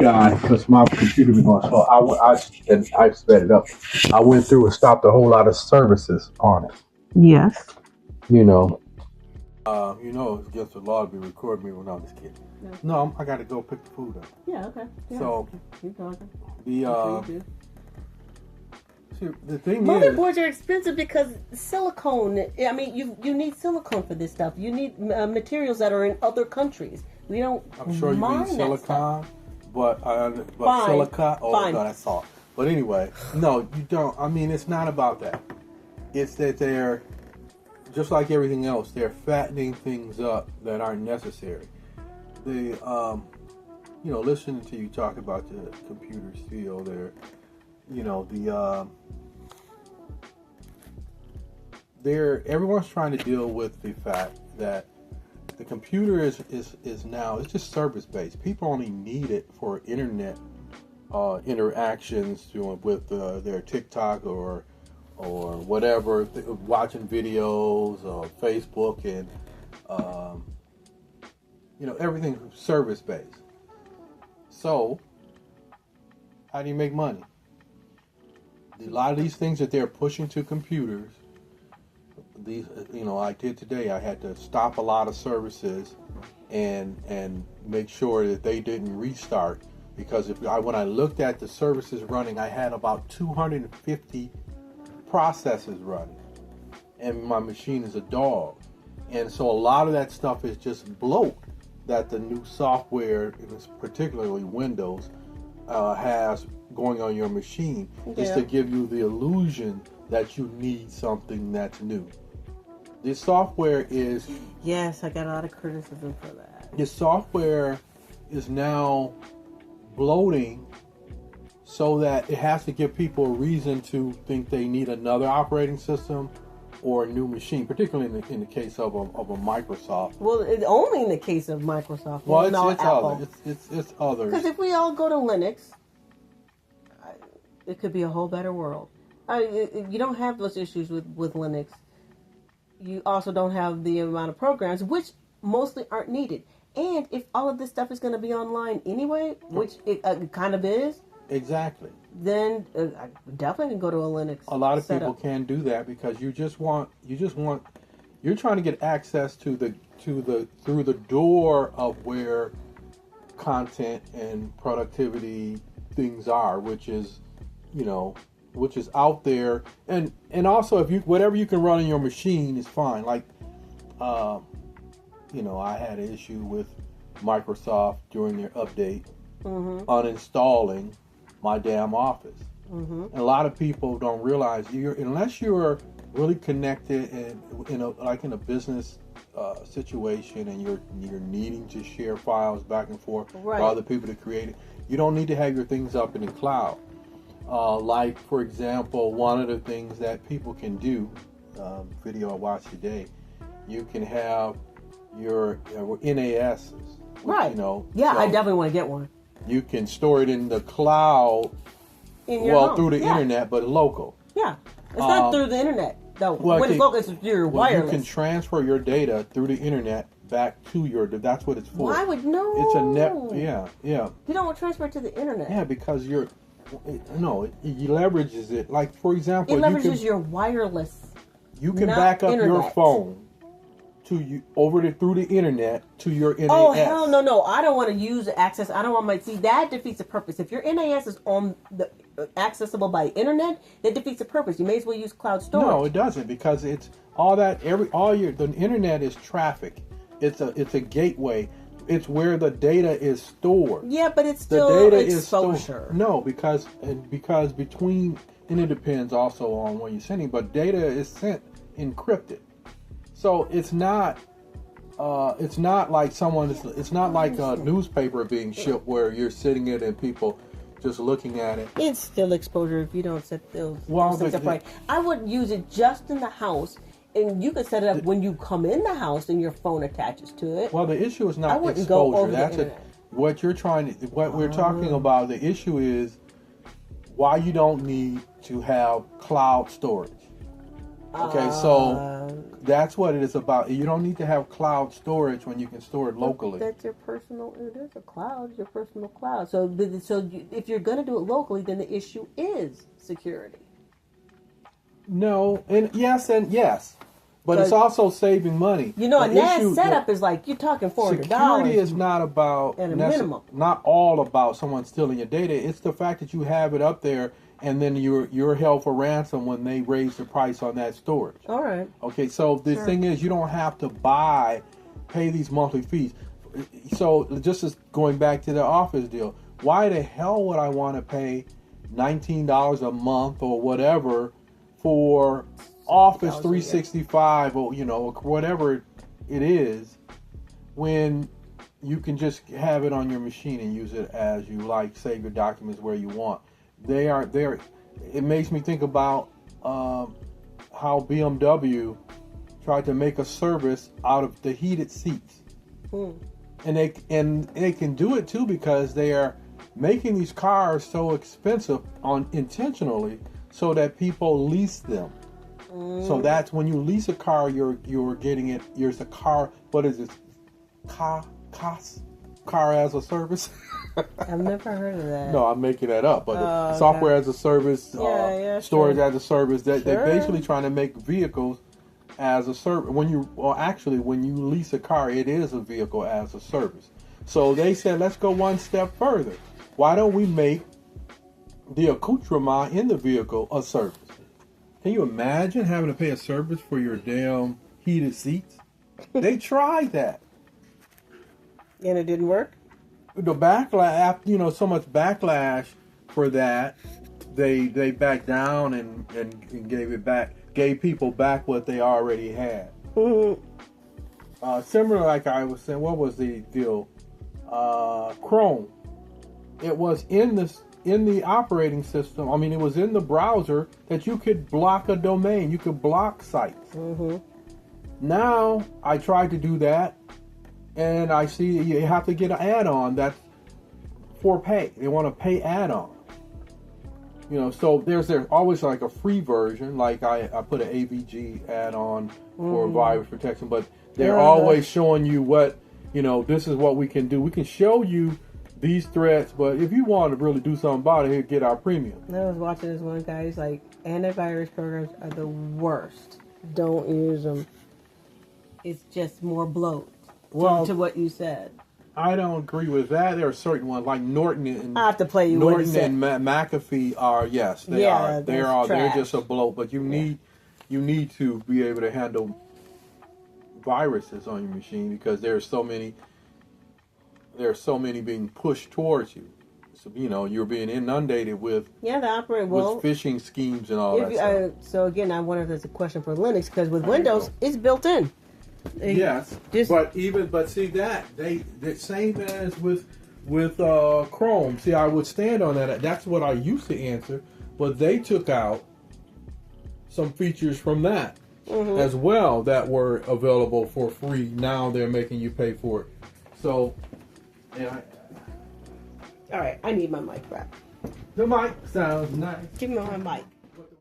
guy, because my computer was going slow, I sped it up. I went through and stopped a whole lot of services on it. Yes. You know. It's against the law to be recording me when I'm just kidding. No, I got to go pick the food up. Yeah, okay. Yeah. So, keep talking. The thing motherboards are expensive because silicone. I mean, you need silicone for this stuff. You need materials that are in other countries. We don't. I'm sure you need silicone, but silica. Oh Fine. God, that's salt. But anyway, no, you don't. I mean, it's not about that. It's that they're just like everything else. They're fattening things up that aren't necessary. They, listening to you talk about the computer steel, everyone's trying to deal with the fact that the computer is now, it's just service based. People only need it for internet interactions with their TikTok or whatever, watching videos or Facebook and everything service based. So how do you make money? A lot of these things that they're pushing to computers, I did today, I had to stop a lot of services and make sure that they didn't restart, because when I looked at the services running, I had about 250 processes running, and my machine is a dog. And so a lot of that stuff is just bloat that the new software, particularly Windows, has going on your machine, is to give you the illusion that you need something that's new. This software is... Yes, I got a lot of criticism for that. This software is now bloating so that it has to give people a reason to think they need another operating system or a new machine, particularly in the case of a Microsoft. Well, it's only in the case of Microsoft. Well, it's Apple. Other. It's others. Because if we all go to Linux, it could be a whole better world. You don't have those issues with Linux. You also don't have the amount of programs, which mostly aren't needed. And if all of this stuff is going to be online anyway, which it kind of is, exactly, then I definitely can go to a Linux. A lot of setup. people can do that because you're trying to get access to through the door of where content and productivity things are, which is out there, and also whatever you can run on your machine is fine. Like, I had an issue with Microsoft during their update, uninstalling my damn Office. And a lot of people don't realize unless you're really connected and in a business situation, and you're needing to share files back and forth for other people to create it, you don't need to have your things up in the cloud. Like, for example, one of the things that people can do, video I watched today, you can have your NASs. Which, I definitely want to get one. You can store it in the cloud, through the internet, but local. Yeah, it's not through the internet though. When it's local, it's through your wireless. You can transfer your data through the internet back to that's what it's for. Well, I would know. It's a net. Yeah. You don't want to transfer it to the internet. Yeah, because it leverages it. Like, for example, it leverages your wireless. You can back up your phone through the internet to your NAS. Oh, hell no! I don't want to use access. I don't want that defeats the purpose. If your NAS is on the accessible by internet, that defeats the purpose. You may as well use cloud storage. No, it doesn't, because it's all that the internet is traffic. It's a gateway. It's where the data is stored. Yeah, but it's still exposure. No, because between, and it depends also on what you're sending, but data is sent encrypted. So it's not like it's not like a newspaper being shipped where you're sitting it and people just looking at it. It's still exposure if you don't set those things up right. I would use it just in the house, and you could set it up when you come in the house and your phone attaches to it. Well, the issue is not exposure. That's what we're talking about. The issue is why you don't need to have cloud storage. Okay, so That's what it is about. You don't need to have cloud storage when you can store it locally. That's your personal. There's a cloud. Your personal cloud. So if you're going to do it locally, then the issue is security. No, and yes. But it's also saving money. You know, a NAS setup is like, you're talking $400. Security is not about, at a minimum. Not all about someone stealing your data. It's the fact that you have it up there, and then you're held for ransom when they raise the price on that storage. All right. Okay, so the thing is, you don't have to pay these monthly fees. So just as going back to the Office deal, why the hell would I want to pay $19 a month or whatever for Office 365 or whatever it is, when you can just have it on your machine and use it as you like, save your documents where you want. It makes me think about how BMW tried to make a service out of the heated seats. And they can do it too because they are making these cars so expensive intentionally so that people lease them. So that's when you lease a car, you're getting it. There's a car. What is it? CAAS, car as a service. I've never heard of that. No, I'm making that up. But software as a service, storage as a service. They're basically trying to make vehicles as a service. When you lease a car, it is a vehicle as a service. So they said, let's go one step further. Why don't we make the accoutrement in the vehicle a service? Can you imagine having to pay a service for your damn heated seats? They tried that. And it didn't work? The backlash, so much backlash for that, they backed down and gave people back what they already had. Similar, like I was saying, what was the deal? Chrome. It was in the operating system. I mean, it was in the browser that you could block a domain. You could block sites. Now, I tried to do that, and I see you have to get an add-on that's for pay. They want to pay add-on. So there's always like a free version. Like I put an AVG add-on for virus protection, but they're always showing you what, this is what we can do. We can show you these threats, but if you want to really do something about it, here, get our premium. I was watching this one guy. He's like, antivirus programs are the worst. Don't use them. It's just more bloat. To what you said. I don't agree with that. There are certain ones like Norton and I have to play you Norton and McAfee are they're just a bloat. But you need to be able to handle viruses on your machine because there are so many being pushed towards you. So you're being inundated with with phishing schemes and all that stuff. So again, I wonder if there's a question for Linux because with Windows it's built in. Yes, but see that the same as with Chrome. See, I would stand on that. That's what I used to answer, but they took out some features from that as well that were available for free. Now they're making you pay for it. So, all right, I need my mic back. The mic sounds nice. Give me my mic.